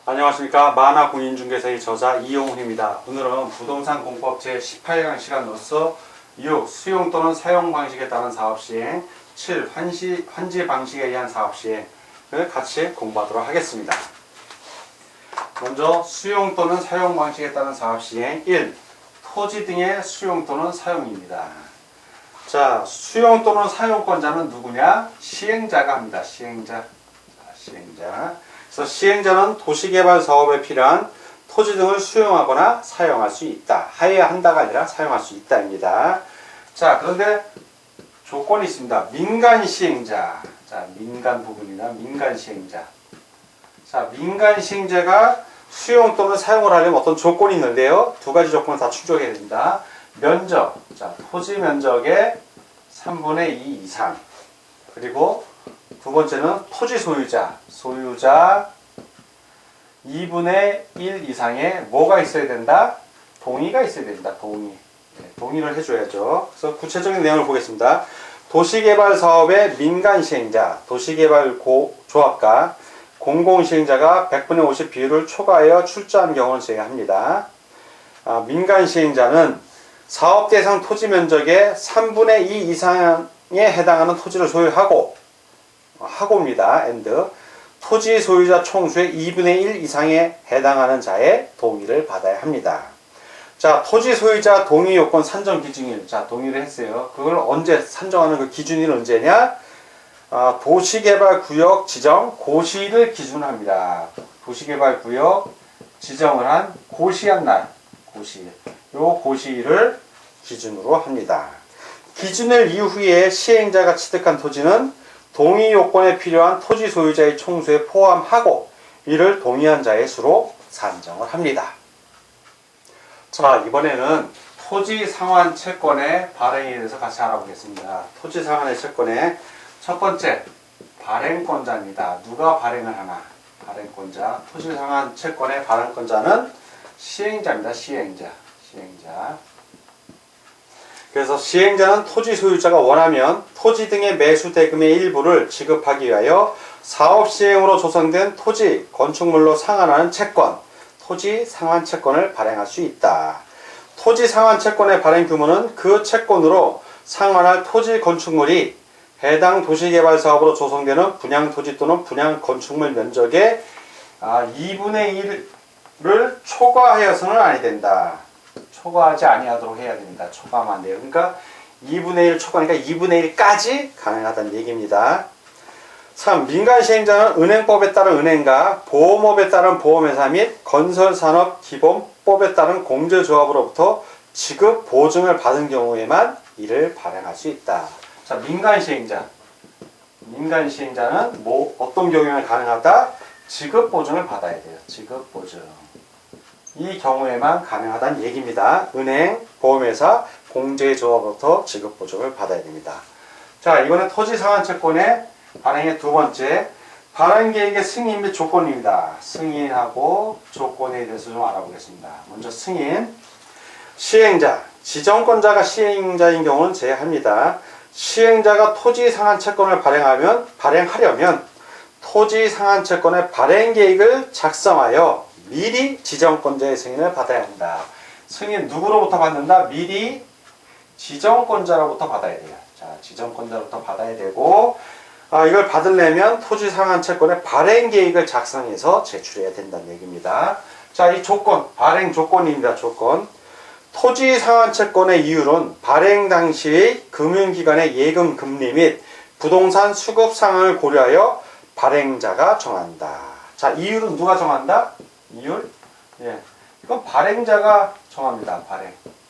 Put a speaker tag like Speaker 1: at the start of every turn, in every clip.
Speaker 1: 안녕하십니까. 만화공인중개사의 저자 이용훈입니다. 오늘은 부동산 공법 제18강 시간으로서 6. 수용 또는 사용 방식에 따른 사업 시행, 7. 환지 방식에 의한 사업 시행을 같이 공부하도록 하겠습니다. 먼저 수용 또는 사용 방식에 따른 사업 시행 1. 토지 등의 수용 또는 사용입니다. 자, 수용 또는 사용권자는 누구냐? 시행자가 합니다. 시행자. 그래서 시행자는 도시개발 사업에 필요한 토지 등을 수용하거나 사용할 수 있다. 하여야 한다가 아니라 사용할 수 있다입니다. 자, 그런데 조건이 있습니다. 민간 시행자. 자, 민간 부분이나 민간 시행자. 자, 민간 시행자가 수용 또는 사용을 하려면 어떤 조건이 있는데요. 두 가지 조건을 다 충족해야 됩니다. 면적. 자, 토지 면적의 3분의 2 이상. 그리고 두 번째는 토지 소유자 2분의 1 이상의 뭐가 있어야 된다? 동의가 있어야 됩니다. 동의를 해줘야죠. 그래서 구체적인 내용을 보겠습니다. 도시개발 사업의 민간 시행자, 도시개발 조합과 공공시행자가 100분의 50 비율을 초과하여 출자한 경우를 제외합니다. 민간 시행자는 사업 대상 토지 면적의 3분의 2 이상에 해당하는 토지를 소유하고 하고입니다. 토지 소유자 총수의 2분의 1 이상에 해당하는 자의 동의를 받아야 합니다. 자, 토지 소유자 동의 요건 산정 기준일. 자, 동의를 했어요. 그걸 언제 산정하는 그 기준일 언제냐? 도시개발구역 지정 고시를 기준으로 합니다. 도시개발구역 지정을 한 고시한 날, 요 고시를 기준으로 합니다. 기준일 이후에 시행자가 취득한 토지는 동의 요건에 필요한 토지 소유자의 총수에 포함하고 이를 동의한 자의 수로 산정을 합니다. 자, 이번에는 토지 상환 채권의 발행에 대해서 같이 알아보겠습니다. 토지 상환의 채권의 첫 번째, 발행권자입니다. 누가 발행을 하나? 발행권자. 토지 상환 채권의 발행권자는 시행자입니다. 시행자. 그래서 시행자는 토지 소유자가 원하면 토지 등의 매수 대금의 일부를 지급하기 위하여 사업 시행으로 조성된 토지, 건축물로 상환하는 채권, 토지 상환 채권을 발행할 수 있다. 토지 상환 채권의 발행 규모는 그 채권으로 상환할 토지 건축물이 해당 도시개발 사업으로 조성되는 분양 토지 또는 분양 건축물 면적의 2분의 1을 초과하여서는 아니 된다. 초과하지 아니하도록 해야 됩니다. 초과하면 안 돼요. 그러니까 2분의 1 초과니까 2분의 1까지 가능하다는 얘기입니다. 3. 민간 시행자는 은행법에 따른 은행가, 보험업에 따른 보험회사 및 건설산업기본법에 따른 공제조합으로부터 지급 보증을 받은 경우에만 이를 발행할 수 있다. 자, 민간 시행자는 어떤 경우에 가능하다? 지급 보증을 받아야 돼요. 지급 보증. 이 경우에만 가능하다는 얘기입니다. 은행, 보험회사, 공제조합으로부터 지급 보증을 받아야 됩니다. 자, 이번엔 토지 상환 채권의 발행의 두 번째, 발행 계획의 승인 및 조건입니다. 승인하고 조건에 대해서 좀 알아보겠습니다. 먼저 승인. 시행자, 지정권자가 시행자인 경우는 제외합니다. 시행자가 토지 상환 채권을 발행하려면 토지 상환 채권의 발행 계획을 작성하여 미리 지정권자의 승인을 받아야 한다. 승인 누구로부터 받는다? 미리 지정권자로부터 받아야 돼요. 자, 지정권자로부터 받아야 되고, 이걸 받으려면 토지 상환 채권의 발행 계획을 작성해서 제출해야 된다는 얘기입니다. 자, 이 조건, 발행 조건입니다. 조건. 토지 상환 채권의 이율은 발행 당시의 금융기관의 예금 금리 및 부동산 수급 상황을 고려하여 발행자가 정한다. 자, 이율은 누가 정한다? 이율? 예. 이건 발행자가 정합니다.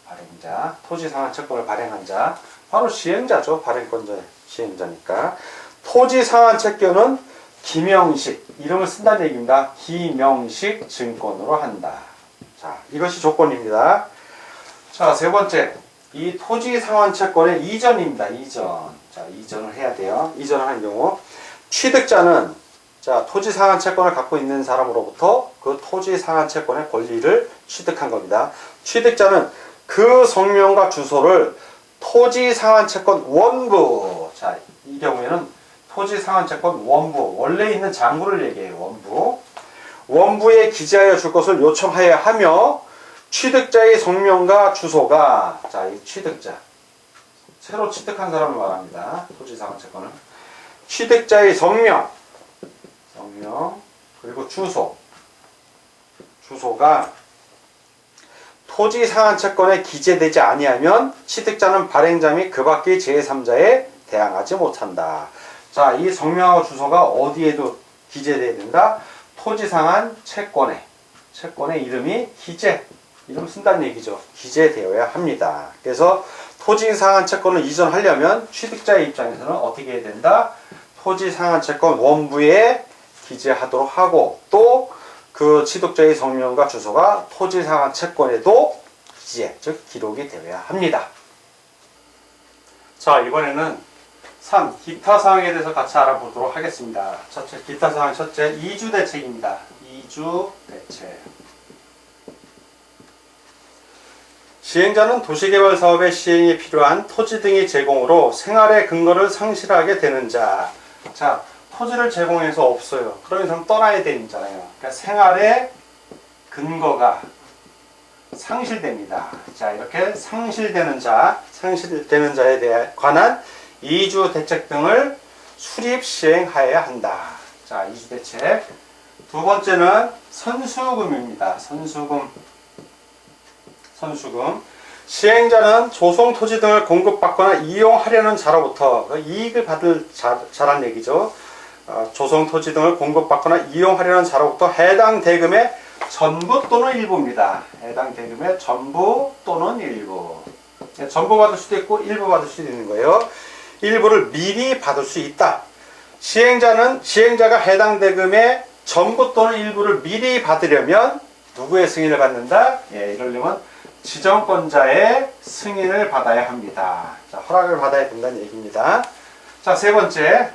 Speaker 1: 발행자. 토지 상환 채권을 발행한 자. 바로 시행자죠. 발행권자, 시행자니까. 토지 상환 채권은 기명식, 이름을 쓴다는 얘기입니다. 기명식 증권으로 한다. 자, 이것이 조건입니다. 자, 세 번째. 이 토지 상환 채권의 이전입니다. 자, 이전을 해야 돼요. 이전을 하는 경우. 취득자는 토지 상환 채권을 갖고 있는 사람으로부터 그 토지 상환 채권의 권리를 취득한 겁니다. 취득자는 그 성명과 주소를 토지 상환 채권 원부, 자, 이 경우에는 토지 상한채권 원부, 원래 있는 장부를 얘기해요. 원부. 원부에 기재하여 줄 것을 요청하여야 하며 취득자의 성명과 주소가, 자, 이 취득자, 새로 취득한 사람을 말합니다. 토지 상한채권을. 취득자의 성명, 그리고 주소가 토지 상한채권에 기재되지 아니하면 취득자는 발행자 및 그 밖의 제3자에 대항하지 못한다. 자, 이 성명하고 주소가 어디에도 기재되어야 된다? 토지 상한채권에, 채권의 이름이 이름 쓴다는 얘기죠. 기재되어야 합니다. 그래서 토지 상한채권을 이전하려면 취득자의 입장에서는 어떻게 해야 된다? 토지 상한채권 원부에 기재하도록 하고, 또 그 취득자의 성명과 주소가 토지 상한채권에도 즉 기록이 되어야 합니다. 자, 이번에는 3. 기타 사항에 대해서 같이 알아보도록 하겠습니다. 기타 사항 첫째, 이주대책입니다. 이주대책. 시행자는 도시개발 사업의 시행에 필요한 토지 등의 제공으로 생활의 근거를 상실하게 되는 자. 자, 토지를 제공해서 없어요. 그런 이상 떠나야 되잖아요. 그러니까 생활의 근거가 상실됩니다. 자, 이렇게 상실되는 자에 관한 이주 대책 등을 수립 시행하여야 한다. 자, 이주 대책. 두 번째는 선수금입니다. 선수금. 시행자는 조성 토지 등을 공급받거나 이용하려는 자로부터 이익을 받을 자란 얘기죠. 조성 토지 등을 공급받거나 이용하려는 자로부터 해당 대금의 전부 또는 일부입니다. 해당 대금의 전부 또는 일부. 전부 받을 수도 있고 일부 받을 수도 있는 거예요. 일부를 미리 받을 수 있다. 시행자가 해당 대금의 전부 또는 일부를 미리 받으려면 누구의 승인을 받는다? 이러려면 지정권자의 승인을 받아야 합니다. 자, 허락을 받아야 된다는 얘기입니다. 자, 세 번째,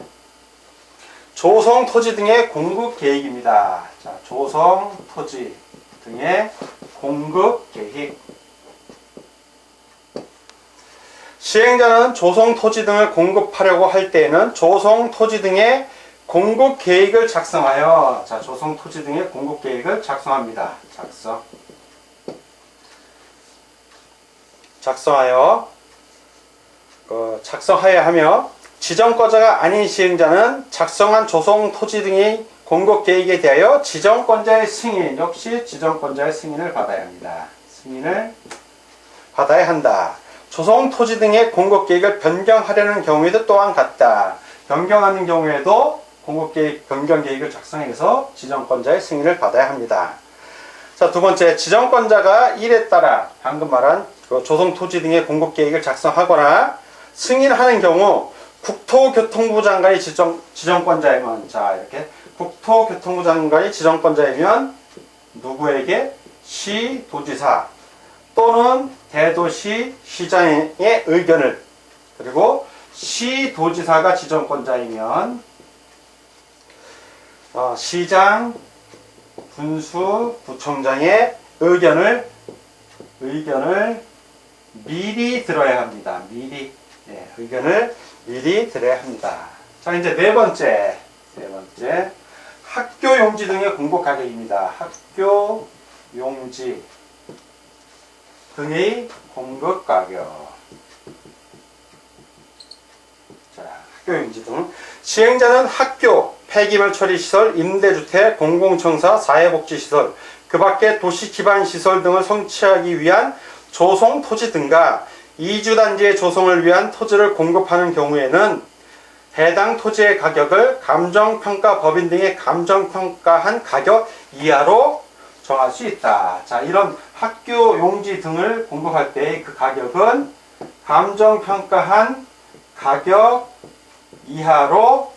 Speaker 1: 조성 토지 등의 공급 계획입니다. 자, 조성 토지 등의 공급 계획. 시행자는 조성 토지 등을 공급하려고 할 때에는 조성 토지 등의 공급 계획을 작성하여, 자, 조성 토지 등의 공급 계획을 작성합니다. 작성하여야 하며, 지정권자가 아닌 시행자는 작성한 조성 토지 등의 공급 계획에 대하여 지정권자의 승인, 역시 지정권자의 승인을 받아야 합니다. 승인을 받아야 한다. 조성 토지 등의 공급 계획을 변경하려는 경우에도 또한 같다. 변경하는 경우에도 공급 계획, 변경 계획을 작성해서 지정권자의 승인을 받아야 합니다. 자, 두 번째, 지정권자가 일에 따라 방금 말한 조성 토지 등의 공급 계획을 작성하거나 승인하는 경우 국토교통부 장관이 지정권자이면, 자, 이렇게 국토교통부 장관이 지정권자이면 누구에게? 시도지사 또는 대도시 시장의 의견을, 그리고 시도지사가 지정권자이면 시장, 군수, 부총장의 의견을 미리 들어야 합니다. 의견을 미리 들어야 합니다. 자, 이제 네 번째, 학교 용지 등의 공급 가격입니다. 학교 용지 등의 공급 가격. 자, 학교 용지 등. 시행자는 학교, 폐기물 처리시설, 임대주택, 공공청사, 사회복지시설, 그 밖에 도시기반시설 등을 성취하기 위한 조성 토지 등과 이주단지의 조성을 위한 토지를 공급하는 경우에는 해당 토지의 가격을 감정평가법인 등의 감정평가한 가격 이하로 정할 수 있다. 자, 이런 학교 용지 등을 공급할 때 그 가격은 감정평가한 가격 이하로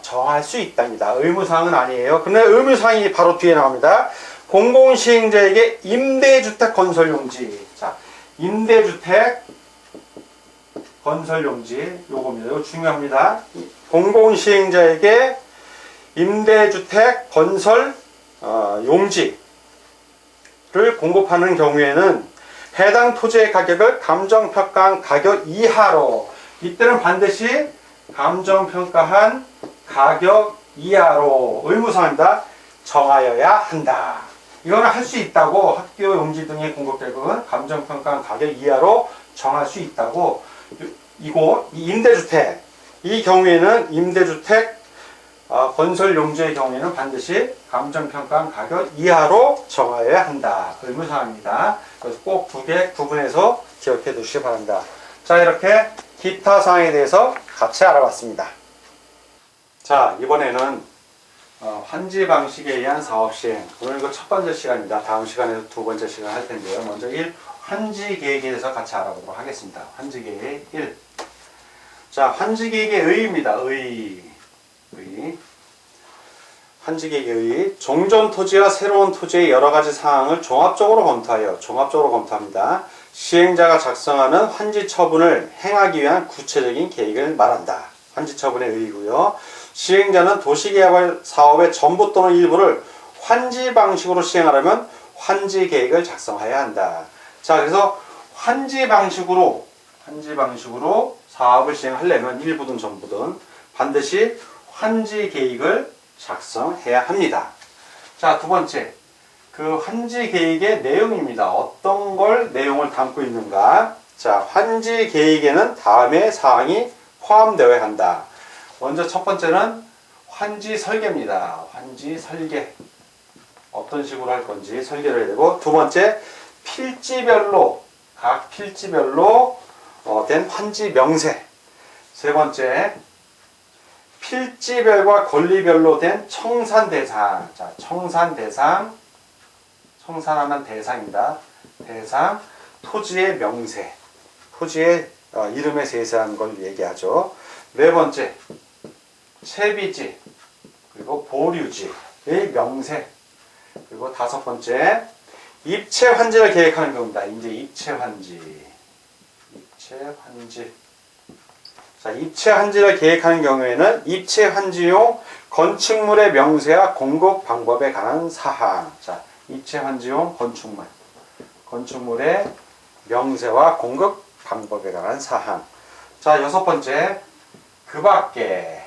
Speaker 1: 정할 수 있답니다. 의무사항은 아니에요. 근데 의무사항이 바로 뒤에 나옵니다. 공공시행자에게 임대주택 건설용지. 자, 임대주택 건설용지, 요겁니다. 이거 중요합니다. 공공시행자에게 임대주택 건설 용지를 공급하는 경우에는 해당 토지의 가격을 감정평가한 가격 이하로, 이때는 반드시 감정평가한 가격 이하로 의무사항입니다. 정하여야 한다. 이거는 할 수 있다고 학교 용지 등의 공급 계획은 감정평가한 가격 이하로 정할 수 있다고. 이거 이 임대주택 이 경우에는 임대주택 건설 용지의 경우에는 반드시 감정평가한 가격 이하로 정하여야 한다. 의무사항입니다. 그래서 꼭 두 개 구분해서 기억해 두시기 바랍니다. 자, 이렇게 기타 사항에 대해서 같이 알아봤습니다. 자, 이번에는 환지 방식에 의한 사업 시행. 오늘 이거 첫 번째 시간입니다. 다음 시간에도 두 번째 시간 할 텐데요. 먼저 1. 환지 계획에 대해서 같이 알아보도록 하겠습니다. 환지 계획 1. 자, 환지 계획의 의의입니다. 의의. 환지 계획의 의의. 종전 토지와 새로운 토지의 여러 가지 사항을 종합적으로 검토합니다. 시행자가 작성하는 환지 처분을 행하기 위한 구체적인 계획을 말한다. 환지 처분의 의의고요. 시행자는 도시개발 사업의 전부 또는 일부를 환지 방식으로 시행하려면 환지 계획을 작성해야 한다. 자, 그래서 환지 방식으로 사업을 시행하려면 일부든 전부든 반드시 환지 계획을 작성해야 합니다. 자, 두 번째. 그 환지 계획의 내용입니다. 어떤 걸 내용을 담고 있는가? 자, 환지 계획에는 다음의 사항이 포함되어야 한다. 먼저 첫 번째는 환지 설계입니다. 환지 설계. 어떤 식으로 할 건지 설계를 해야 되고, 두 번째, 각 필지별로 된 환지 명세. 세 번째, 필지별과 권리별로 된 청산 대상. 자, 청산하면 대상입니다. 대상, 토지의 명세. 토지의 이름에 세세한 걸 얘기하죠. 네 번째, 채비지, 그리고 보류지의 명세. 그리고 다섯 번째, 입체 환지를 계획하는 겁니다. 이제 입체 환지. 자, 입체 환지를 계획하는 경우에는 입체 환지용 건축물의 명세와 공급 방법에 관한 사항. 자, 입체 환지용 건축물의 명세와 공급 방법에 관한 사항. 자, 여섯 번째, 그 밖에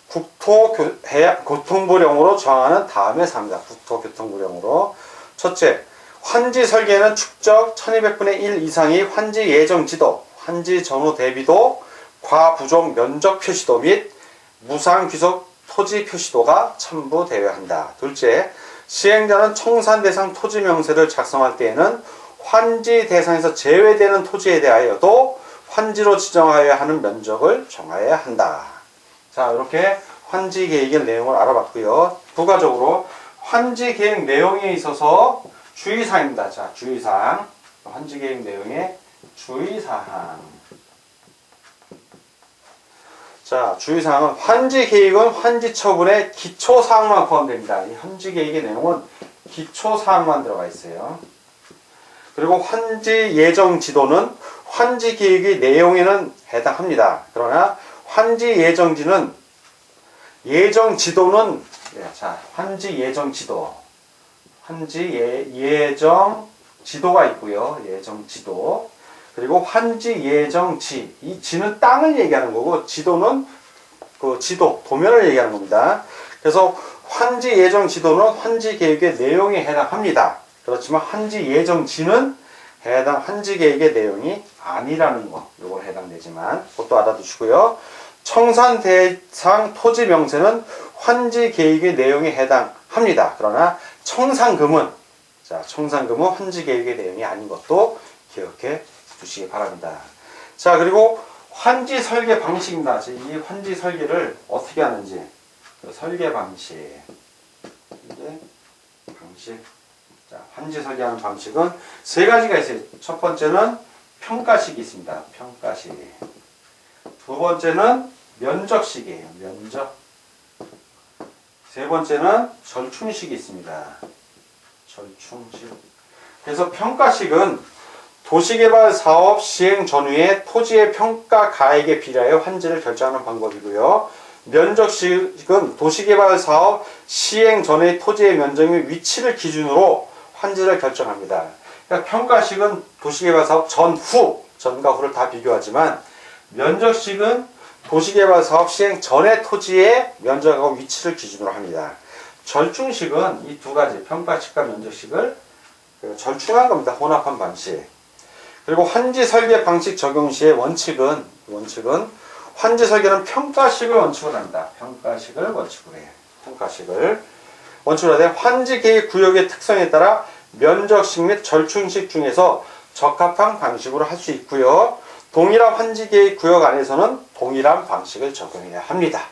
Speaker 1: 국토교통부령으로 정하는 다음의 사항입니다. 국토교통부령으로. 첫째, 환지 설계는 축적 1200분의 1 이상의 환지 예정 지도, 환지 전후 대비도, 과부족 면적 표시도 및 무상 귀속 토지 표시도가 첨부되어야 한다. 둘째, 시행자는 청산 대상 토지 명세를 작성할 때에는 환지 대상에서 제외되는 토지에 대하여도 환지로 지정하여야 하는 면적을 정하여야 한다. 자, 이렇게 환지 계획의 내용을 알아봤고요. 부가적으로 환지 계획 내용에 있어서 주의사항입니다. 자, 주의사항. 환지 계획 내용의 주의사항. 자, 주의사항은 환지 계획은 환지 처분의 기초사항만 포함됩니다. 이 환지 계획의 내용은 기초사항만 들어가 있어요. 그리고 환지 예정 지도는 환지 계획의 내용에는 해당합니다. 그러나 환지 예정 지도는 환지 예정 지도가 있고요. 예정 지도. 그리고 환지 예정지. 이 지는 땅을 얘기하는 거고, 지도는 그 지도, 도면을 얘기하는 겁니다. 그래서 환지 예정 지도는 환지 계획의 내용에 해당합니다. 그렇지만 환지 예정지는 해당 환지 계획의 내용이 아니라는 거. 요걸 해당되지만, 그것도 알아두시고요. 청산 대상 토지 명세는 환지 계획의 내용에 해당합니다. 그러나 청산금은 환지 계획의 내용이 아닌 것도 기억해 주시기 바랍니다. 자, 그리고 환지 설계 방식입니다. 이 환지 설계를 어떻게 하는지. 설계 방식. 자, 환지 설계하는 방식은 세 가지가 있어요. 첫 번째는 평가식이 있습니다. 평가식. 두 번째는 면적식이에요. 면적. 세 번째는 절충식이 있습니다. 절충식. 그래서 평가식은 도시개발 사업 시행 전후에 토지의 평가 가액에 비례하여 환지를 결정하는 방법이고요. 면적식은 도시개발 사업 시행 전의 토지의 면적의 위치를 기준으로 환지를 결정합니다. 그러니까 평가식은 도시개발 사업 전과 후를 다 비교하지만, 면적식은 도시개발사업 시행 전의 토지의 면적하고 위치를 기준으로 합니다. 절충식은 이 두 가지 평가식과 면적식을 절충한 겁니다. 혼합한 방식. 그리고 환지 설계 방식 적용 시의 원칙은 환지 설계는 평가식을 원칙으로 합니다. 평가식을 원칙으로 해요. 평가식을 원칙으로 하되 환지 계획 구역의 특성에 따라 면적식 및 절충식 중에서 적합한 방식으로 할 수 있고요. 동일한 환지 계획 구역 안에서는 동일한 방식을 적용해야 합니다.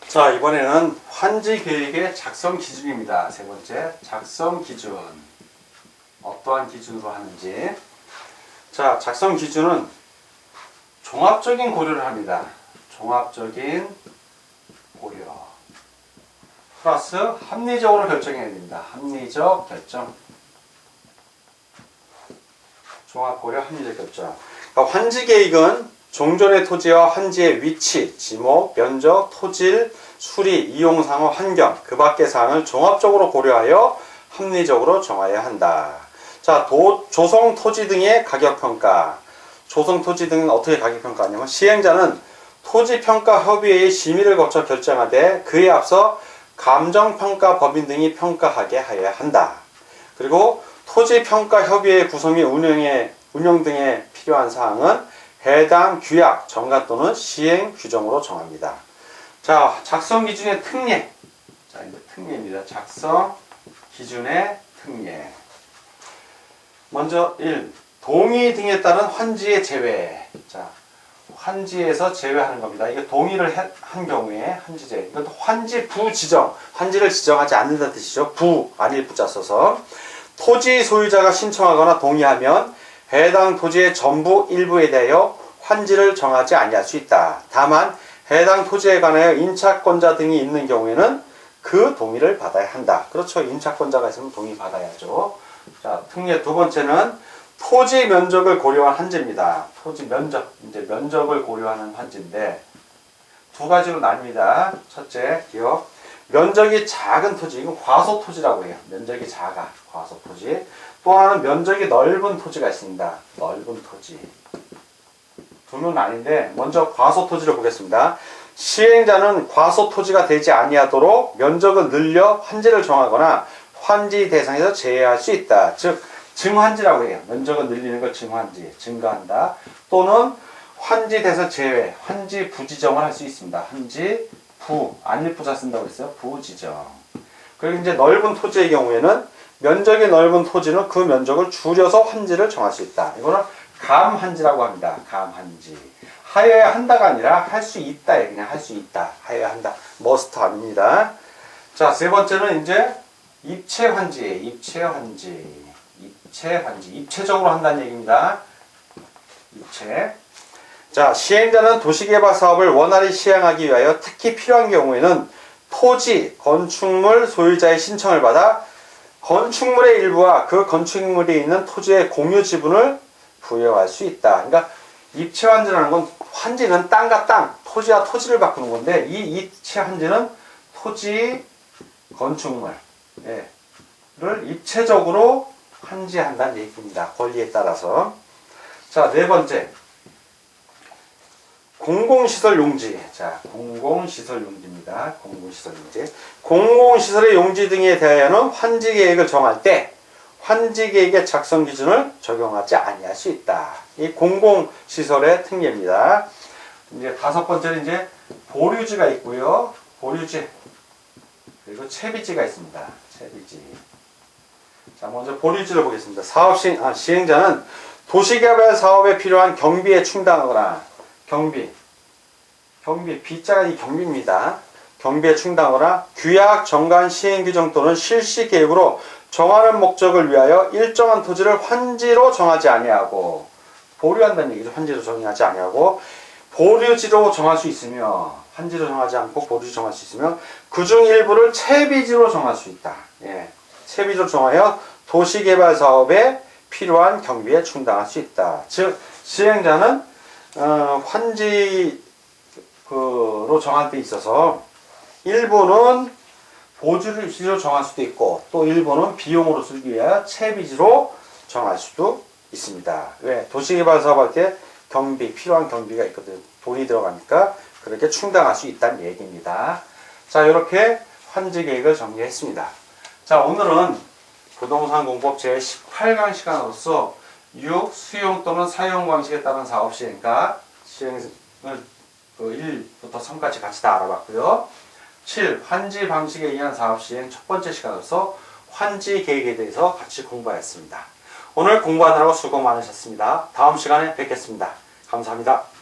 Speaker 1: 자, 이번에는 환지 계획의 작성 기준입니다. 세 번째, 작성 기준. 어떠한 기준으로 하는지. 자, 작성 기준은 종합적인 고려를 합니다. 종합적인 고려. 플러스 합리적으로 결정해야 됩니다. 합리적 결정. 종합고려 합리적 결정. 그러니까 환지 계획은 종전의 토지와 환지의 위치, 지목, 면적, 토질, 수리, 이용상호, 환경, 그 밖의 사항을 종합적으로 고려하여 합리적으로 정하여야 한다. 자, 조성 토지 등의 가격평가. 조성 토지 등은 어떻게 가격평가하냐면 시행자는 토지평가협의회의 심의를 거쳐 결정하되 그에 앞서 감정평가법인 등이 평가하게 하여야 한다. 그리고 토지평가협의회 구성 및 운영 등에 필요한 사항은 해당 규약, 정관 또는 시행 규정으로 정합니다. 자, 작성 기준의 특례. 자, 이제 특례입니다. 작성 기준의 특례. 먼저 1. 동의 등에 따른 환지의 제외. 자, 환지에서 제외하는 겁니다. 이게 동의를 한 경우에 환지 제외. 이것도 환지 부지정. 환지를 지정하지 않는다는 뜻이죠. 부, 아닐 부자 써서. 토지 소유자가 신청하거나 동의하면 해당 토지의 전부 일부에 대하여 환지를 정하지 아니할 수 있다. 다만 해당 토지에 관하여 임차권자 등이 있는 경우에는 그 동의를 받아야 한다. 그렇죠. 임차권자가 있으면 동의 받아야죠. 자, 특례 두 번째는 토지 면적을 고려한 환지입니다. 토지 면적, 이제 면적을 고려하는 환지인데 두 가지로 나뉩니다. 첫째, 기억. 면적이 작은 토지, 이건 과소토지라고 해요. 면적이 작아, 과소토지. 또 하나는 면적이 넓은 토지가 있습니다. 넓은 토지. 두 개는 아닌데 먼저 과소토지를 보겠습니다. 시행자는 과소토지가 되지 아니하도록 면적을 늘려 환지를 정하거나 환지 대상에서 제외할 수 있다. 즉 증환지라고 해요. 면적을 늘리는 걸 증환지, 증가한다. 또는 환지 대상 제외, 환지 부지정을 할 수 있습니다. 환지 부, 아닐 부자 쓴다고 했어요. 부지정. 그리고 이제 넓은 토지의 경우에는 면적이 넓은 토지는 그 면적을 줄여서 환지를 정할 수 있다. 이거는 감환지라고 합니다. 감환지. 하여야 한다가 아니라 할 수 있다. 그냥 할 수 있다. 하여야 한다. 머스트 아닙니다. 자, 세 번째는 이제 입체환지예요. 입체환지. 입체환지. 입체적으로 한다는 얘기입니다. 입체. 자, 시행자는 도시개발 사업을 원활히 시행하기 위하여 특히 필요한 경우에는 토지, 건축물 소유자의 신청을 받아 건축물의 일부와 그 건축물이 있는 토지의 공유 지분을 부여할 수 있다. 그러니까 입체환지라는 건 환지는 땅과 땅, 토지와 토지를 바꾸는 건데 이 입체환지는 토지, 건축물을 입체적으로 환지한다는 얘기입니다. 권리에 따라서. 자, 네 번째. 공공시설 용지. 자, 공공시설 용지입니다. 공공시설 용지. 공공시설의 용지 등에 대하여는 환지 계획을 정할 때 환지 계획의 작성 기준을 적용하지 아니할 수 있다. 이 공공시설의 특례입니다. 이제 다섯 번째는 이제 보류지가 있고요. 보류지. 그리고 채비지가 있습니다. 채비지. 자, 먼저 보류지를 보겠습니다. 시행자는 도시개발 사업에 필요한 경비에 충당하거나 경비, B자가 이 경비입니다. 경비에 충당하거나 규약, 정관, 시행규정 또는 실시 계획으로 정하는 목적을 위하여 일정한 토지를 환지로 정하지 아니하고 보류한다는 얘기죠. 환지로 정하지 아니하고 보류지로 정할 수 있으며 환지로 정하지 않고 보류지 정할 수 있으며 그중 일부를 채비지로 정할 수 있다. 예, 채비지로 정하여 도시개발 사업에 필요한 경비에 충당할 수 있다. 즉 시행자는 환지로 정할 때 있어서 일부는 보류지로 정할 수도 있고 또 일부는 비용으로 쓰기 위하여 채비지로 정할 수도 있습니다. 왜? 도시개발 사업할 때 필요한 경비가 있거든. 돈이 들어가니까 그렇게 충당할 수 있다는 얘기입니다. 자, 이렇게 환지 계획을 정리했습니다. 자, 오늘은 부동산 공법 제18강 시간으로서 6. 수용 또는 사용 방식에 따른 사업 시행과 시행을 1부터 3까지 같이 다 알아봤고요. 7. 환지 방식에 의한 사업 시행 첫 번째 시간으로서 환지 계획에 대해서 같이 공부하였습니다. 오늘 공부하느라고 수고 많으셨습니다. 다음 시간에 뵙겠습니다. 감사합니다.